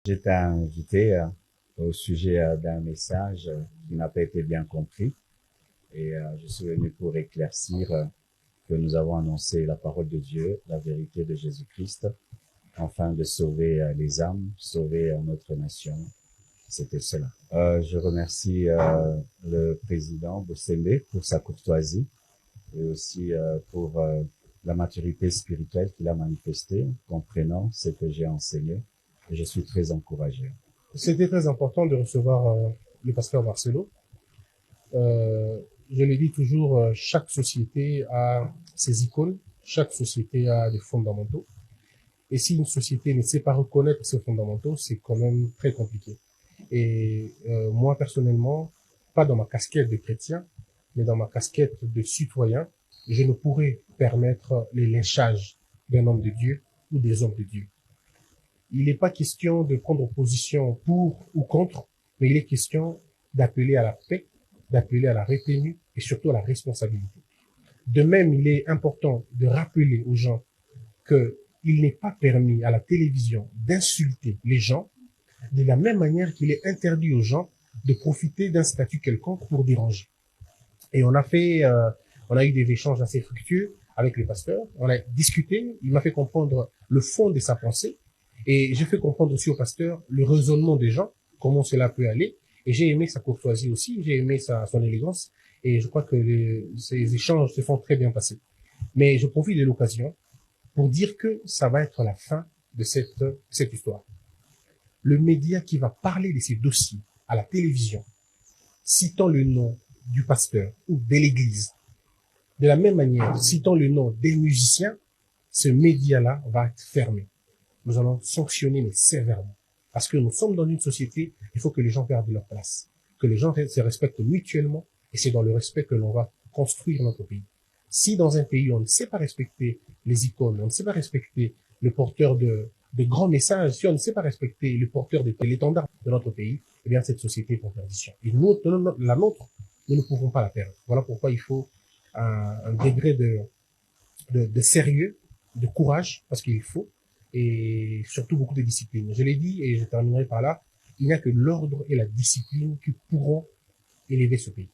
J'étais invité au sujet d'un message qui n'a pas été bien compris et je suis venu pour éclaircir que nous avons annoncé la parole de Dieu, la vérité de Jésus-Christ, afin de sauver les âmes, sauver notre nation. C'était cela. Je remercie le président Bossembe pour sa courtoisie et aussi pour la maturité spirituelle qu'il a manifestée, comprenant ce que j'ai enseigné. Et je suis très encouragé. C'était très important de recevoir le pasteur Marcelo. Je le dis toujours, chaque société a ses icônes, chaque société a des fondamentaux. Et si une société ne sait pas reconnaître ses fondamentaux, c'est quand même très compliqué. Et moi, personnellement, pas dans ma casquette de chrétien, mais dans ma casquette de citoyen, je ne pourrais permettre les lynchages d'un homme de Dieu ou des hommes de Dieu. Il n'est pas question de prendre position pour ou contre, mais il est question d'appeler à la paix, d'appeler à la retenue et surtout à la responsabilité. De même, il est important de rappeler aux gens qu'il n'est pas permis à la télévision d'insulter les gens de la même manière qu'il est interdit aux gens de profiter d'un statut quelconque pour déranger. Et on a eu des échanges assez fructueux avec le pasteur. On a discuté. Il m'a fait comprendre le fond de sa pensée. Et j'ai fait comprendre aussi au pasteur le raisonnement des gens, comment cela peut aller. Et j'ai aimé sa courtoisie aussi. J'ai aimé son élégance. Et je crois que ces échanges se font très bien passer. Mais je profite de l'occasion pour dire que ça va être la fin de cette histoire. Le média qui va parler de ces dossiers à la télévision, citant le nom du pasteur ou de l'église, de la même manière, citant le nom des musiciens, ce média-là va être fermé. Nous allons sanctionner, mais sévèrement. Parce que nous sommes dans une société, il faut que les gens perdent leur place, que les gens se respectent mutuellement, et c'est dans le respect que l'on va construire notre pays. Si dans un pays, on ne sait pas respecter les icônes, on ne sait pas respecter le porteur de grands messages, si on ne sait pas respecter le porteur de l'étendard de notre pays, eh bien, cette société est en perdition. Et nous, la nôtre, nous ne pouvons pas la perdre. Voilà pourquoi il faut un degré de sérieux, de courage, parce qu'il faut, et surtout beaucoup de discipline. Je l'ai dit, et je terminerai par là, il n'y a que l'ordre et la discipline qui pourront élever ce pays.